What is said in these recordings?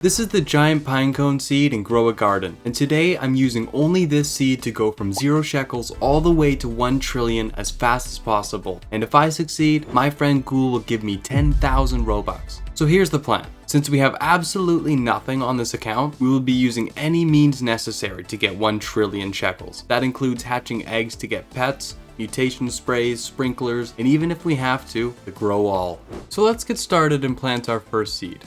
This is the giant pinecone seed in Grow a Garden, and today I'm using only this seed to go from 0 shekels all the way to 1 trillion as fast as possible. And if I succeed, my friend Ghoul will give me 10,000 Robux. So here's the plan. Since we have absolutely nothing on this account, we will be using any means necessary to get 1 trillion shekels. That includes hatching eggs to get pets, mutation sprays, sprinklers, and even if we have to grow all. So let's get started and plant our first seed.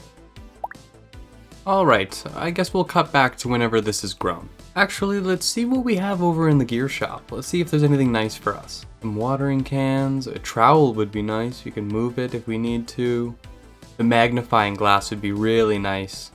Alright, I guess we'll cut back to whenever this is grown. Actually, let's see what we have over in the gear shop. Let's see if there's anything nice for us. Some watering cans, a trowel would be nice, you can move it if we need to. The magnifying glass would be really nice.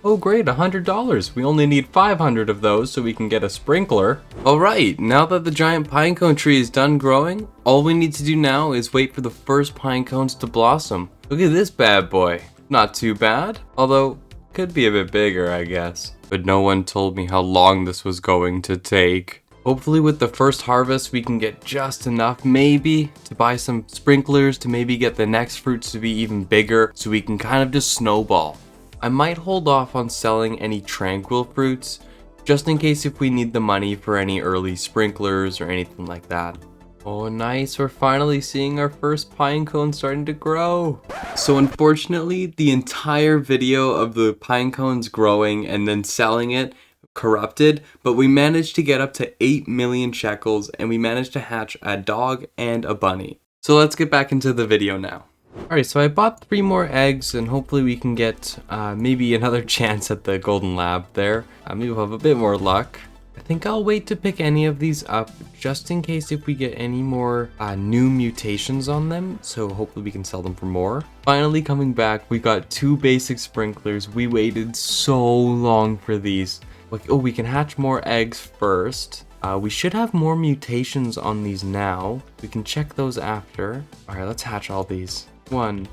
Oh great, $100. We only need 500 of those so we can get a sprinkler. Alright, now that the giant pinecone tree is done growing, all we need to do now is wait for the first pinecones to blossom. Look at this bad boy. Not too bad, although could be a bit bigger, I guess. But no one told me how long this was going to take. Hopefully with the first harvest we can get just enough maybe to buy some sprinklers to maybe get the next fruits to be even bigger so we can kind of just snowball. I might hold off on selling any tranquil fruits just in case if we need the money for any early sprinklers or anything like that. Oh nice, we're finally seeing our first pinecone starting to grow. So unfortunately, the entire video of the pinecones growing and then selling it corrupted, but we managed to get up to 8 million shekels and we managed to hatch a dog and a bunny. So let's get back into the video now. Alright, so I bought 3 more eggs and hopefully we can get maybe another chance at the golden lab there. Maybe we'll have a bit more luck. I think I'll wait to pick any of these up just in case if we get any more new mutations on them, so hopefully we can sell them for more. Finally coming back, we got 2 basic sprinklers. We waited so long for these. Like, oh, we can hatch more eggs first. We should have more mutations on these now. We can check those after. Alright, let's hatch all these. 1,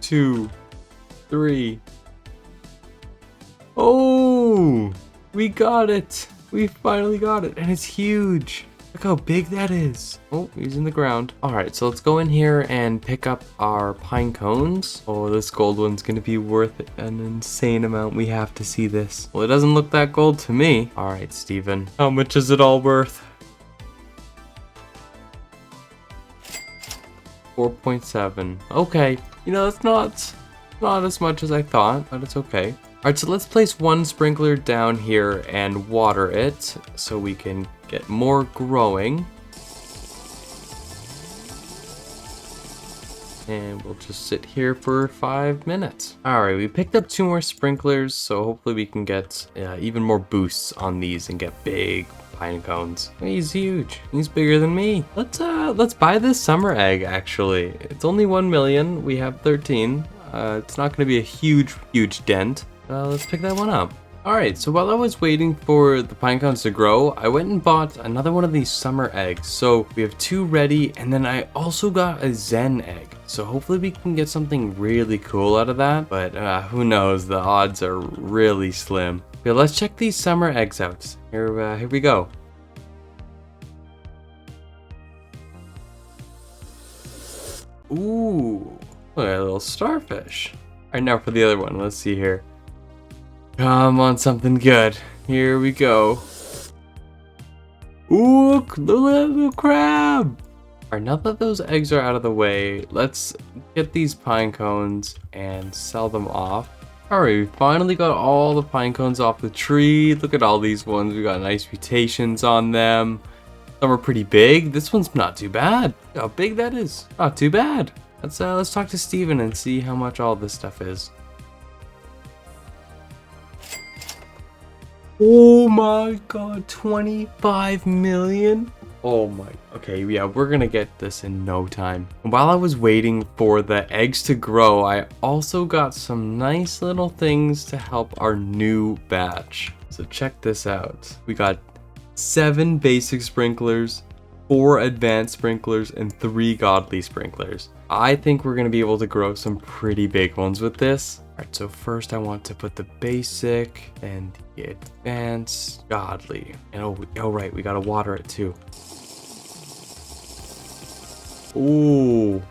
2, 3. Oh, we got it. We finally got it, and it's huge. Look how big that is. Oh, he's in the ground. All right, so let's go in here and pick up our pine cones. Oh, this gold one's gonna be worth an insane amount. We have to see this. Well, it doesn't look that gold to me. All right, Steven, how much is it all worth? 4.7. Okay, you know, that's not as much as I thought, but it's okay. Alright, so let's place 1 sprinkler down here and water it so we can get more growing. And we'll just sit here for 5 minutes. Alright, we picked up 2 more sprinklers, so hopefully we can get even more boosts on these and get big pine cones. He's huge. He's bigger than me. Let's buy this summer egg actually. It's only 1 million. We have 13. It's not going to be a huge dent. Let's pick that one up. Alright, so while I was waiting for the pinecones to grow, I went and bought another one of these summer eggs. So we have 2 ready, and then I also got a Zen egg. So hopefully we can get something really cool out of that, but who knows, the odds are really slim. Okay, let's check these summer eggs out. Here we go. Ooh, look at a little starfish. Alright, now for the other one, let's see here. Come on, something good. Here we go. Ooh, look, little crab. Alright, now that those eggs are out of the way, let's get these pine cones and sell them off. Alright, we finally got all the pine cones off the tree. Look at all these ones. We got nice mutations on them. Some are pretty big. This one's not too bad. Look how big that is. Not too bad. Let's talk to Steven and see how much all this stuff is. Oh my god, 25 million? Oh my, okay, yeah, we're gonna get this in no time. While I was waiting for the eggs to grow, I also got some nice little things to help our new batch. So check this out. We got 7 basic sprinklers, 4 advanced sprinklers, and 3 godly sprinklers. I think we're gonna be able to grow some pretty big ones with this. Alright, so first I want to put the basic and the advanced, godly. And oh right, we gotta water it too. Ooh.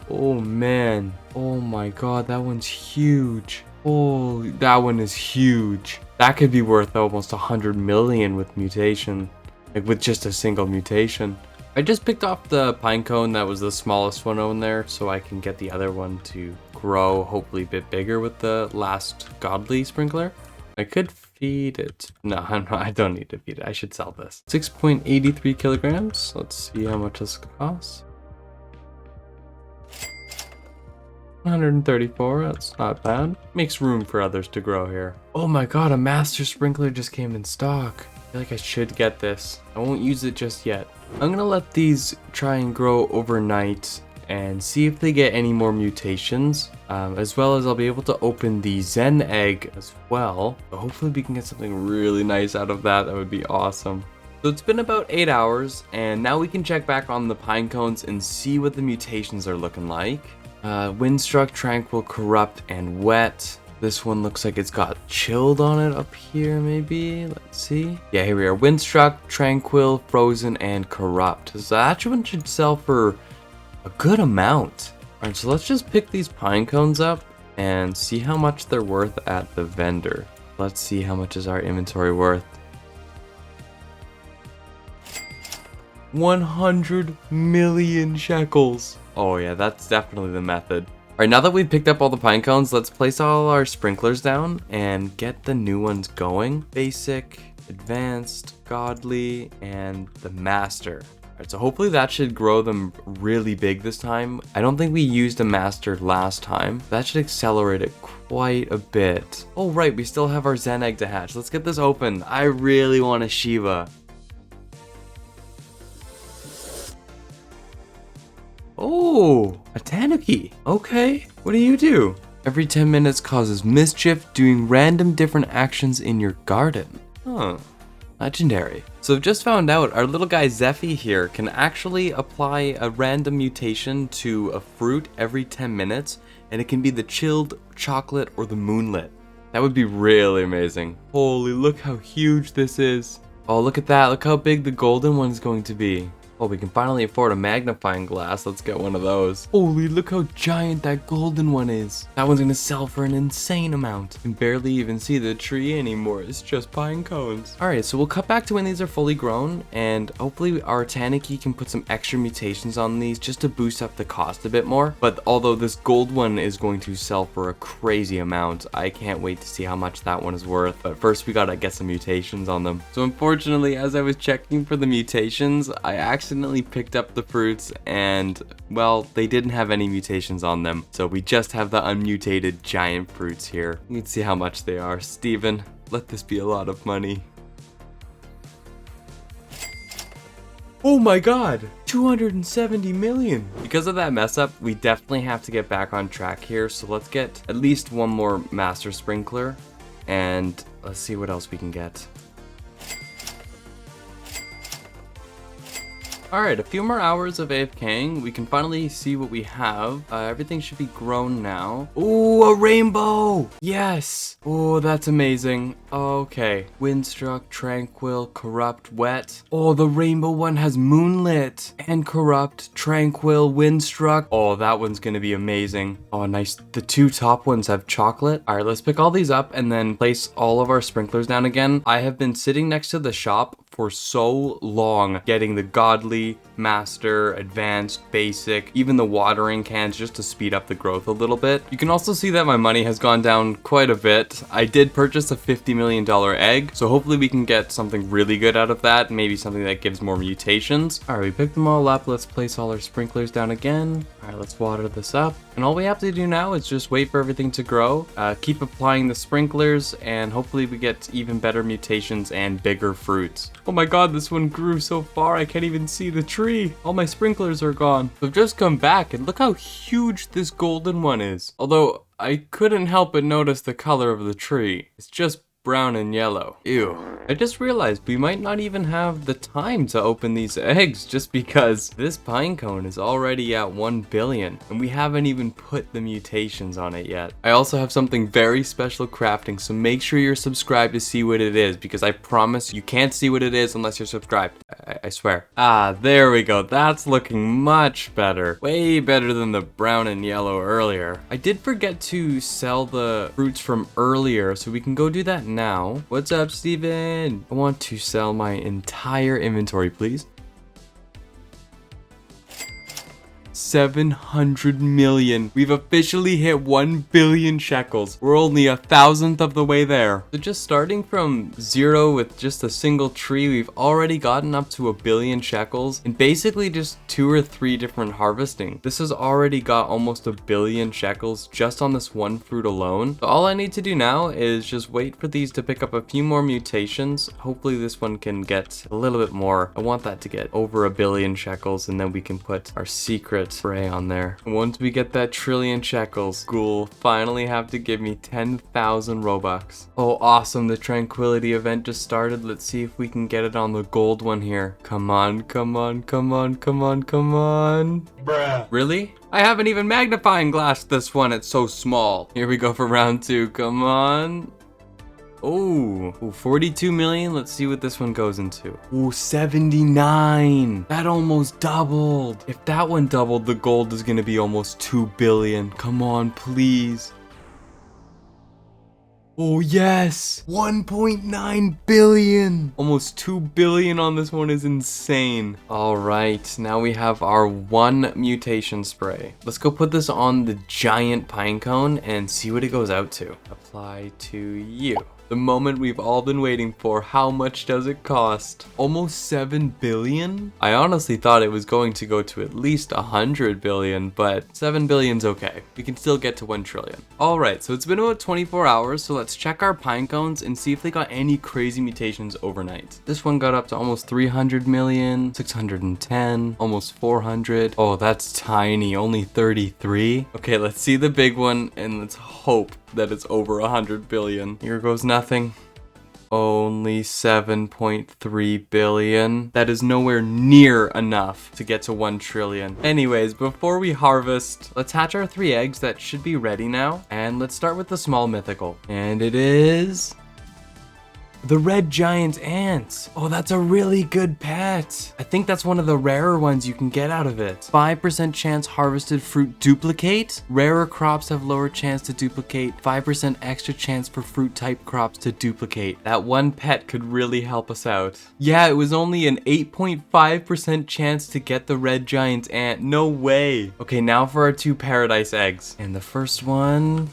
Oh man. Oh my god, that one's huge. Oh, that one is huge. That could be worth almost 100 million with mutation. Like with just a single mutation. I just picked off the Pinecone that was the smallest one on there so I can get the other one to grow hopefully a bit bigger with the last godly sprinkler. I could feed it. No, I don't need to feed it. I should sell this. 6.83 kilograms. Let's see how much this costs. 134, that's not bad. Makes room for others to grow here. Oh my god, a master sprinkler just came in stock. I feel like I should get this. I won't use it just yet. I'm gonna let these try and grow overnight and see if they get any more mutations, as well as I'll be able to open the Zen egg as well. So hopefully we can get something really nice out of that. That would be awesome. So it's been about 8 hours, and now we can check back on the pine cones and see what the mutations are looking like. Windstruck, Tranquil, Corrupt, and Wet. This one looks like it's got chilled on it up here, maybe. Let's see. Yeah, here we are. Windstruck, Tranquil, Frozen, and Corrupt. So that one should sell for a good amount. Alright, so let's just pick these pine cones up and see how much they're worth at the vendor. Let's see how much is our inventory worth. 100 million shekels. Oh yeah, that's definitely the method. Alright, now that we've picked up all the pine cones, let's place all our sprinklers down and get the new ones going. Basic, Advanced, Godly, and the Master. Alright, so hopefully that should grow them really big this time. I don't think we used a Master last time. That should accelerate it quite a bit. Oh right, we still have our Zen egg to hatch. Let's get this open. I really want a Shiva. Oh, a Tanuki. Okay, what do you do? Every 10 minutes causes mischief, doing random different actions in your garden. Huh, legendary. So I've just found out our little guy Zephy here can actually apply a random mutation to a fruit every 10 minutes, and it can be the chilled, chocolate, or the moonlit. That would be really amazing. Holy, look how huge this is. Oh, look at that. Look how big the golden one is going to be. Oh, we can finally afford a magnifying glass. Let's get one of those. Holy, look how giant that golden one is. That one's gonna sell for an insane amount. You can barely even see the tree anymore. It's just pine cones. Alright, so we'll cut back to when these are fully grown, and hopefully our Tanuki can put some extra mutations on these just to boost up the cost a bit more. But although this gold one is going to sell for a crazy amount, I can't wait to see how much that one is worth. But first we gotta get some mutations on them. So unfortunately, as I was checking for the mutations, I accidentally picked up the fruits and, well, they didn't have any mutations on them. So we just have the unmutated giant fruits here. You can see how much they are. Steven, let this be a lot of money. Oh my god, 270 million. Because of that mess up, we definitely have to get back on track here. So let's get at least one more master sprinkler and let's see what else we can get. Alright, a few more hours of AFKing. We can finally see what we have. Everything should be grown now. Ooh, a rainbow! Yes! Oh, that's amazing. Okay. Windstruck, Tranquil, Corrupt, Wet. Oh, the rainbow one has Moonlit and Corrupt, Tranquil, Windstruck. Oh, that one's gonna be amazing. Oh, nice. The two top ones have chocolate. Alright, let's pick all these up and then place all of our sprinklers down again. I have been sitting next to the shop for so long getting the Godly, Master, Advanced, Basic, even the watering cans just to speed up the growth a little bit. You can also see that my money has gone down quite a bit. I did purchase a $50 million egg, so hopefully we can get something really good out of that, maybe something that gives more mutations. Alright, we picked them all up. Let's place all our sprinklers down again. Alright, let's water this up. And all we have to do now is just wait for everything to grow, keep applying the sprinklers, and hopefully we get even better mutations and bigger fruits. Oh my god, this one grew so far I can't even see the tree. All my sprinklers are gone. I've just come back and look how huge this golden one is. Although I couldn't help but notice the color of the tree. It's just brown and yellow. Ew. I just realized we might not even have the time to open these eggs just because this pine cone is already at 1 billion and we haven't even put the mutations on it yet. I also have something very special crafting, so make sure you're subscribed to see what it is because I promise you can't see what it is unless you're subscribed. I swear. Ah, there we go. That's looking much better. Way better than the brown and yellow earlier. I did forget to sell the fruits from earlier, so we can go do that now. What's up, Steven? I want to sell my entire inventory, please. 700 million. We've officially hit 1 billion shekels. We're only 1,000th of the way there. So just starting from 0 with just a single tree, we've already gotten up to 1 billion shekels in basically just 2 or 3 different harvesting. This has already got almost 1 billion shekels just on this one fruit alone. So all I need to do now is just wait for these to pick up a few more mutations. Hopefully this one can get a little bit more. I want that to get over 1 billion shekels, and then we can put our secret spray on there. Once we get that trillion shekels, Ghoul finally have to give me 10,000 Robux. Oh, awesome. The tranquility event just started. Let's see if we can get it on the gold one here. Come on, come on, come on, come on, come on. Bruh. Really? I haven't even magnifying glassed this one. It's so small. Here we go for round 2. Come on. Oh, 42 million. Let's see what this one goes into. Oh, 79. That almost doubled. If that one doubled, the gold is going to be almost 2 billion. Come on, please. Oh, yes. 1.9 billion. Almost 2 billion on this one is insane. All right, now we have our 1 mutation spray. Let's go put this on the giant pine cone and see what it goes out to. Apply to you. The moment we've all been waiting for. How much does it cost? Almost 7 billion? I honestly thought it was going to go to at least 100 billion, but 7 billion's okay. We can still get to 1 trillion. All right, so it's been about 24 hours, so let's check our pine cones and see if they got any crazy mutations overnight. This one got up to almost 300 million, 610, almost 400. Oh, that's tiny, only 33. Okay, let's see the big one and let's hope that it's over 100 billion. Here goes nothing. Only 7.3 billion. That is nowhere near enough to get to 1 trillion. Anyways, before we harvest, let's hatch our 3 eggs that should be ready now. And let's start with the small mythical. And it is the red giant ants. Oh, that's a really good pet. I think that's one of the rarer ones you can get out of it. 5% chance harvested fruit duplicate. Rarer crops have lower chance to duplicate. 5% extra chance for fruit type crops to duplicate. That one pet could really help us out. Yeah, it was only an 8.5% chance to get the red giant ant. No way. Okay, now for our 2 paradise eggs. And the first one...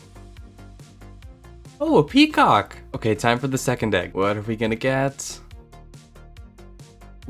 oh, a peacock. Okay, time for the second egg. What are we gonna get?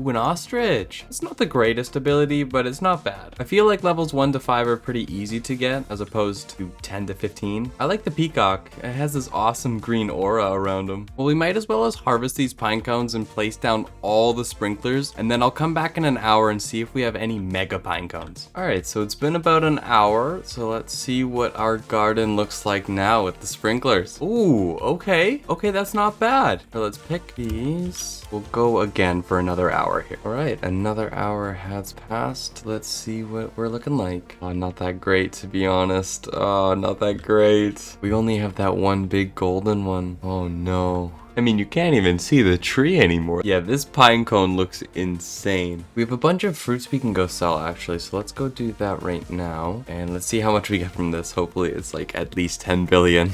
Ooh, an ostrich. It's not the greatest ability, but it's not bad. I feel like levels 1 to 5 are pretty easy to get as opposed to 10 to 15. I like the peacock. It has this awesome green aura around him. Well, we might as well as harvest these pine cones and place down all the sprinklers, and then I'll come back in an hour and see if we have any mega pine cones. All right, so it's been about an hour, so let's see what our garden looks like now with the sprinklers. Ooh, okay. Okay, that's not bad. So let's pick these. We'll go again for another hour here. All right, another hour has passed. Let's see what we're looking like. Oh, not that great, to be honest. Oh, not that great. We only have that one big golden one. Oh no. I mean, you can't even see the tree anymore. Yeah, this pine cone looks insane. We have a bunch of fruits we can go sell, actually, so let's go do that right now. And let's see how much we get from this. Hopefully it's like at least 10 billion.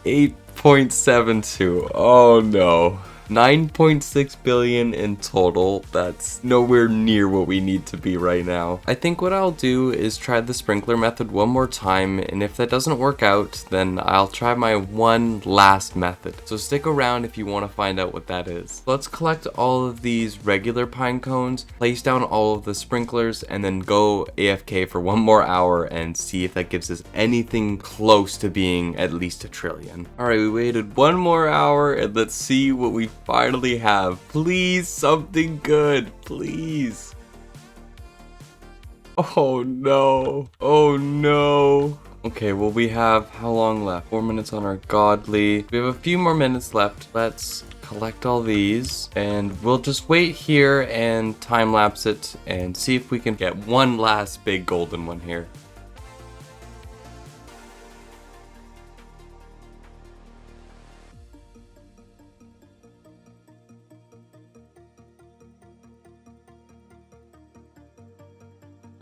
8.72. Oh no. 9.6 billion in total. That's nowhere near what we need to be right now. I think what I'll do is try the sprinkler method one more time, and if that doesn't work out, then I'll try my one last method. So stick around if you want to find out what that is. Let's collect all of these regular pine cones, place down all of the sprinklers, and then go AFK for 1 more hour and see if that gives us anything close to being at least 1 trillion. Alright, we waited 1 more hour, and let's see what we finally have. Please, something good, please. Oh no. Oh no. Okay, well, we have how long left? 4 minutes on our godly. We have a few more minutes left. Let's collect all these and we'll just wait here and time lapse it and see if we can get one last big golden one here.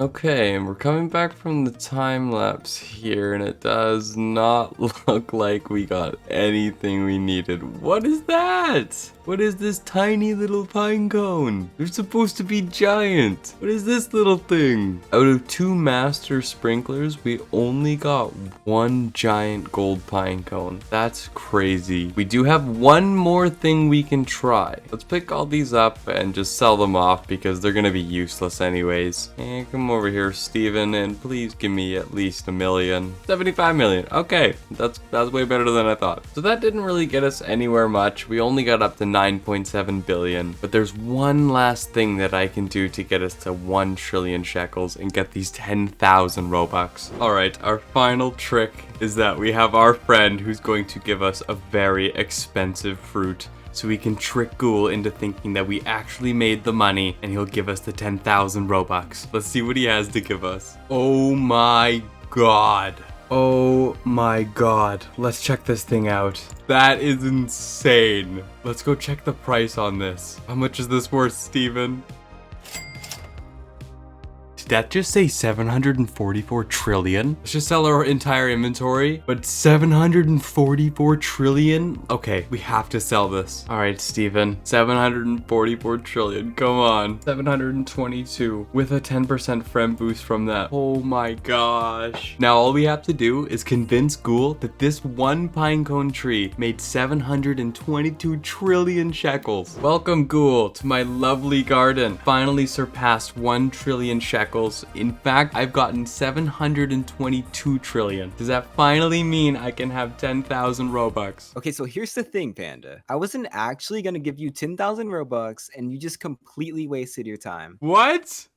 Okay, and we're coming back from the time lapse here, and it does not look like we got anything we needed. What is that? What is this tiny little pine cone? They're supposed to be giant. What is this little thing? Out of 2 master sprinklers, we only got 1 giant gold pine cone. That's crazy. We do have 1 more thing we can try. Let's pick all these up and just sell them off because they're gonna be useless anyways. And come over here, Steven, and please give me at least $1 million. 75 million. Okay, that's way better than I thought. So that didn't really get us anywhere much. We only got up to 9.7 billion. But there's one last thing that I can do to get us to 1 trillion shekels and get these 10,000 Robux. Alright, our final trick is that we have our friend who's going to give us a very expensive fruit, so we can trick Ghoul into thinking that we actually made the money and he'll give us the 10,000 Robux. Let's see what he has to give us. Oh my god. Oh my god. Let's check this thing out. That is insane. Let's go check the price on this. How much is this worth, Steven? Did that just say 744 trillion? Let's just sell our entire inventory, but 744 trillion? Okay, we have to sell this. All right, Steven, 744 trillion, come on. 722 with a 10% friend boost from that. Oh my gosh. Now all we have to do is convince Ghoul that this 1 pinecone tree made 722 trillion shekels. Welcome, Ghoul, to my lovely garden. Finally surpassed 1 trillion shekels. In fact, I've gotten 722 trillion. Does that finally mean I can have 10,000 Robux? Okay, so here's the thing, Panda. I wasn't actually gonna give you 10,000 Robux, and you just completely wasted your time. What?